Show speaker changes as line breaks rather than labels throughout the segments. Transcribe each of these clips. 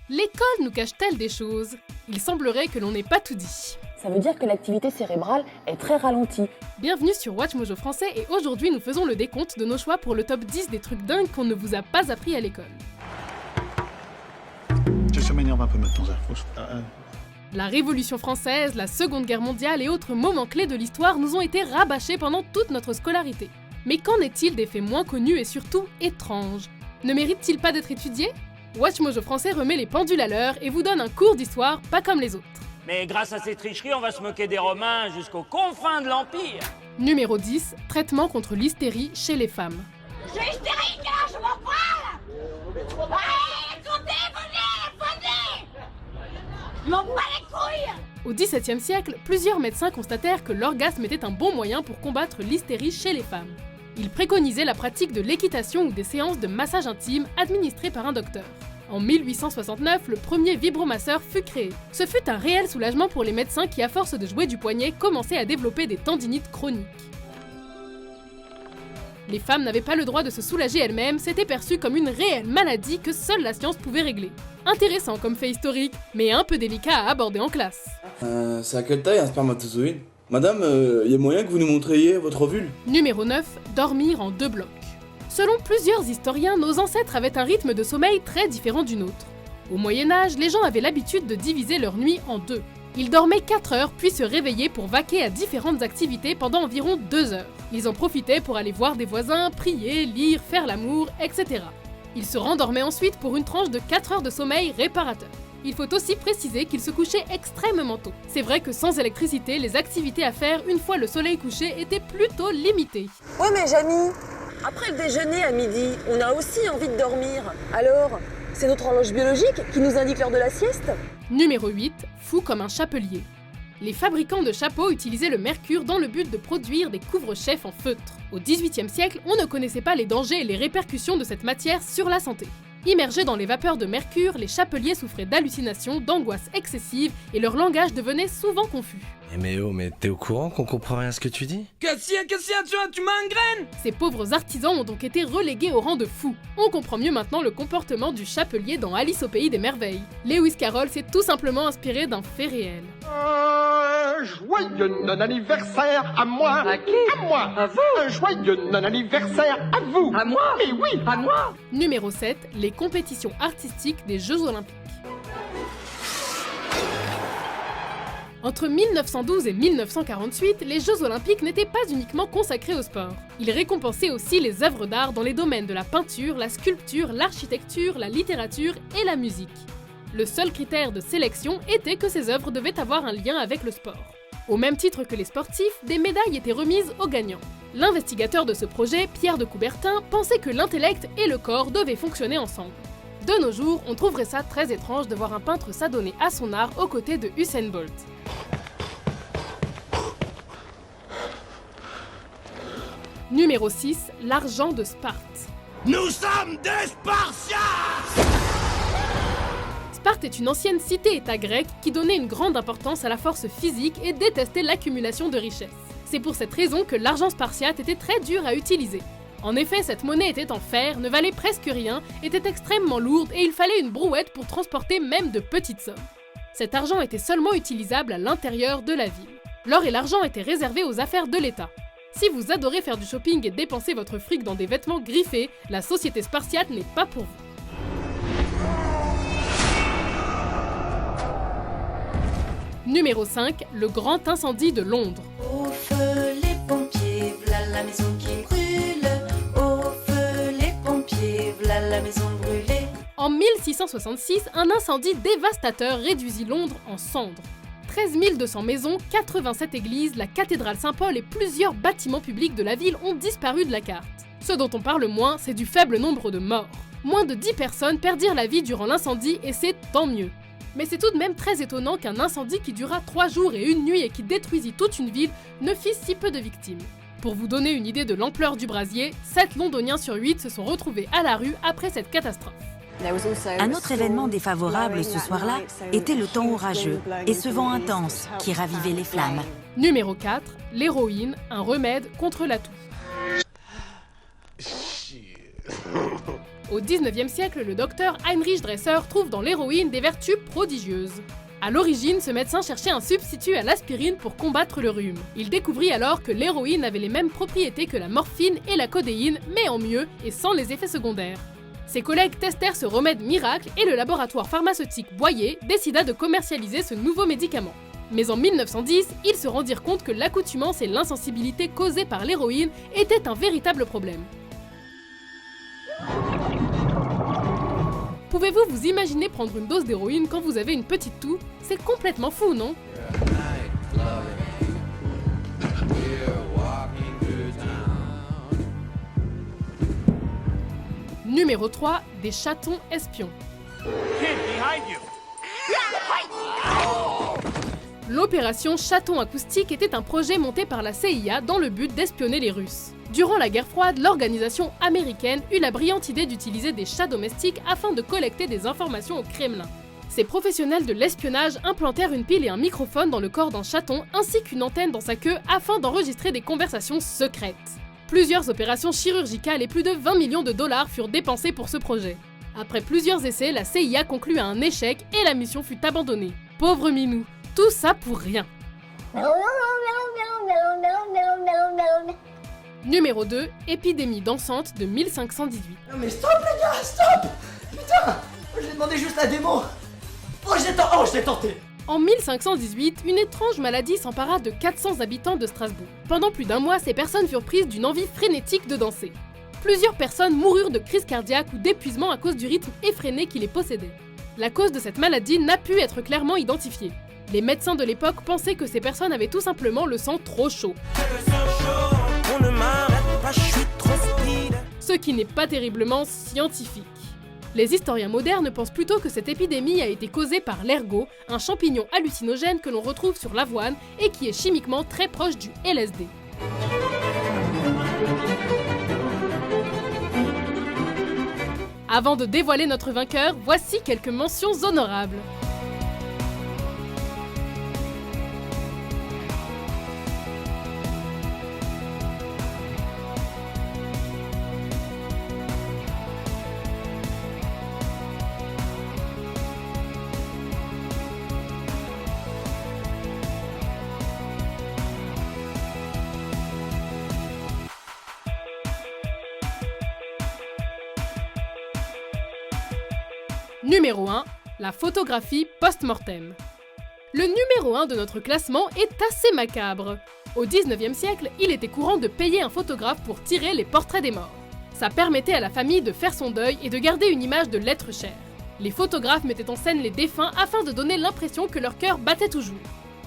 L'école nous cache-t-elle des choses? Il semblerait que l'on n'ait pas tout dit.
Ça veut dire que l'activité cérébrale est très ralentie.
Bienvenue sur Watch Mojo Français et aujourd'hui nous faisons le décompte de nos choix pour le top 10 des trucs dingues qu'on ne vous a pas appris à l'école.
Ça m'énerve un peu maintenant, ça.
La Révolution française, la Seconde Guerre mondiale et autres moments clés de l'histoire nous ont été rabâchés pendant toute notre scolarité. Mais qu'en est-il des faits moins connus et surtout étranges? Ne méritent-ils pas d'être étudiés? Watch Mojo Français remet les pendules à l'heure et vous donne un cours d'histoire pas comme les autres.
Mais grâce à ces tricheries, on va se moquer des Romains jusqu'aux confins de l'Empire.
Numéro 10, traitement contre l'hystérie chez les femmes.
Je suis hystérique, alors je m'en parle. Allez, écoutez, venez. Je m'en bats les couilles.
Au XVIIe siècle, plusieurs médecins constatèrent que l'orgasme était un bon moyen pour combattre l'hystérie chez les femmes. Ils préconisaient la pratique de l'équitation ou des séances de massage intime administrées par un docteur. En 1869, le premier vibromasseur fut créé. Ce fut un réel soulagement pour les médecins qui, à force de jouer du poignet, commençaient à développer des tendinites chroniques. Les femmes n'avaient pas le droit de se soulager elles-mêmes, c'était perçu comme une réelle maladie que seule la science pouvait régler. Intéressant comme fait historique, mais un peu délicat à aborder en classe.
C'est à quelle taille un spermatozoïde? Madame, y a moyen que vous nous montriez votre ovule?
Numéro 9, dormir en 2 blocs. Selon plusieurs historiens, nos ancêtres avaient un rythme de sommeil très différent du nôtre. Au Moyen-Âge, les gens avaient l'habitude de diviser leur nuit en 2. Ils dormaient 4 heures puis se réveillaient pour vaquer à différentes activités pendant environ 2 heures. Ils en profitaient pour aller voir des voisins, prier, lire, faire l'amour, etc. Ils se rendormaient ensuite pour une tranche de 4 heures de sommeil réparateur. Il faut aussi préciser qu'ils se couchaient extrêmement tôt. C'est vrai que sans électricité, les activités à faire une fois le soleil couché étaient plutôt limitées.
Ouais mais Jamy, après le déjeuner à midi, on a aussi envie de dormir. Alors, c'est notre horloge biologique qui nous indique l'heure de la sieste?
Numéro 8, fou comme un chapelier. Les fabricants de chapeaux utilisaient le mercure dans le but de produire des couvre-chefs en feutre. Au XVIIIe siècle, on ne connaissait pas les dangers et les répercussions de cette matière sur la santé. Immergés dans les vapeurs de mercure, les chapeliers souffraient d'hallucinations, d'angoisses excessives et leur langage devenait souvent confus.
Mais t'es au courant qu'on comprend rien à ce que tu dis?
Cassia, tu m'engraines.
Ces pauvres artisans ont donc été relégués au rang de fous. On comprend mieux maintenant le comportement du chapelier dans Alice au pays des merveilles. Lewis Carroll s'est tout simplement inspiré d'un fait réel.
Joyeux non-anniversaire à moi.
À qui?
À moi.
À vous?
Un joyeux non-anniversaire à vous.
À moi?
Mais oui,
À moi?
Numéro 7, les compétitions artistiques des Jeux Olympiques. Entre 1912 et 1948, les Jeux Olympiques n'étaient pas uniquement consacrés au sport. Ils récompensaient aussi les œuvres d'art dans les domaines de la peinture, la sculpture, l'architecture, la littérature et la musique. Le seul critère de sélection était que ces œuvres devaient avoir un lien avec le sport. Au même titre que les sportifs, des médailles étaient remises aux gagnants. L'investigateur de ce projet, Pierre de Coubertin, pensait que l'intellect et le corps devaient fonctionner ensemble. De nos jours, on trouverait ça très étrange de voir un peintre s'adonner à son art aux côtés de Usain Bolt. Numéro 6, l'argent de Sparte.
Nous sommes des Spartiates.
Sparte est une ancienne cité-état grecque qui donnait une grande importance à la force physique et détestait l'accumulation de richesses. C'est pour cette raison que l'argent spartiate était très dur à utiliser. En effet, cette monnaie était en fer, ne valait presque rien, était extrêmement lourde et il fallait une brouette pour transporter même de petites sommes. Cet argent était seulement utilisable à l'intérieur de la ville. L'or et l'argent étaient réservés aux affaires de l'État. Si vous adorez faire du shopping et dépenser votre fric dans des vêtements griffés, la société spartiate n'est pas pour vous. Numéro 5, le grand incendie de Londres.
Au feu les pompiers, v'là la maison qui brûle. Au feu les pompiers, v'là la maison brûlée.
En 1666, un incendie dévastateur réduisit Londres en cendres. 13 200 maisons, 87 églises, la cathédrale Saint-Paul et plusieurs bâtiments publics de la ville ont disparu de la carte. Ce dont on parle moins, c'est du faible nombre de morts. Moins de 10 personnes perdirent la vie durant l'incendie et c'est tant mieux. Mais c'est tout de même très étonnant qu'un incendie qui dura 3 jours et 1 nuit et qui détruisit toute une ville ne fit si peu de victimes. Pour vous donner une idée de l'ampleur du brasier, 7 Londoniens sur 8 se sont retrouvés à la rue après cette catastrophe.
Un autre événement défavorable ce soir-là était le temps orageux et ce vent intense qui ravivait les flammes.
Numéro 4, l'héroïne, un remède contre la toux. Au 19e siècle, le docteur Heinrich Dresser trouve dans l'héroïne des vertus prodigieuses. À l'origine, ce médecin cherchait un substitut à l'aspirine pour combattre le rhume. Il découvrit alors que l'héroïne avait les mêmes propriétés que la morphine et la codéine, mais en mieux et sans les effets secondaires. Ses collègues testèrent ce remède miracle et le laboratoire pharmaceutique Boyer décida de commercialiser ce nouveau médicament. Mais en 1910, ils se rendirent compte que l'accoutumance et l'insensibilité causées par l'héroïne étaient un véritable problème. Pouvez-vous vous imaginer prendre une dose d'héroïne quand vous avez une petite toux? C'est complètement fou, non? Numéro 3, des chatons espions. L'opération Chaton Acoustique était un projet monté par la CIA dans le but d'espionner les Russes. Durant la guerre froide, l'organisation américaine eut la brillante idée d'utiliser des chats domestiques afin de collecter des informations au Kremlin. Ces professionnels de l'espionnage implantèrent une pile et un microphone dans le corps d'un chaton ainsi qu'une antenne dans sa queue afin d'enregistrer des conversations secrètes. Plusieurs opérations chirurgicales et plus de 20 millions de dollars furent dépensés pour ce projet. Après plusieurs essais, la CIA conclut à un échec et la mission fut abandonnée. Pauvre Minou, tout ça pour rien. Numéro 2, épidémie dansante de 1518.
Non mais stop les gars, stop! Putain! J'ai demandé juste la démo! Oh je l'ai tenté!
En 1518, une étrange maladie s'empara de 400 habitants de Strasbourg. Pendant plus d'un mois, ces personnes furent prises d'une envie frénétique de danser. Plusieurs personnes moururent de crise cardiaque ou d'épuisement à cause du rythme effréné qui les possédait. La cause de cette maladie n'a pu être clairement identifiée. Les médecins de l'époque pensaient que ces personnes avaient tout simplement le sang trop chaud. Ce qui n'est pas terriblement scientifique. Les historiens modernes pensent plutôt que cette épidémie a été causée par l'ergot, un champignon hallucinogène que l'on retrouve sur l'avoine et qui est chimiquement très proche du LSD. Avant de dévoiler notre vainqueur, voici quelques mentions honorables. Numéro 1, la photographie post-mortem. Le numéro 1 de notre classement est assez macabre. Au 19e siècle, il était courant de payer un photographe pour tirer les portraits des morts. Ça permettait à la famille de faire son deuil et de garder une image de l'être cher. Les photographes mettaient en scène les défunts afin de donner l'impression que leur cœur battait toujours.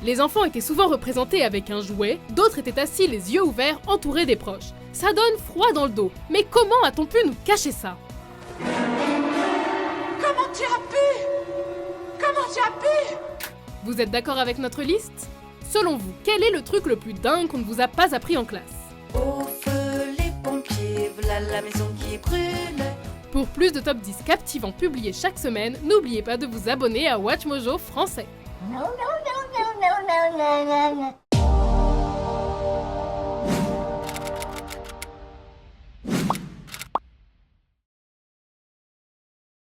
Les enfants étaient souvent représentés avec un jouet, d'autres étaient assis les yeux ouverts entourés des proches. Ça donne froid dans le dos, mais comment a-t-on pu nous cacher ça ?
Comment tu as pu? Comment tu as pu?
Vous êtes d'accord avec notre liste? Selon vous, quel est le truc le plus dingue qu'on ne vous a pas appris en classe?
Au feu les pompiers, voilà la maison qui brûle.
Pour plus de top 10 captivants publiés chaque semaine, n'oubliez pas de vous abonner à WatchMojo français.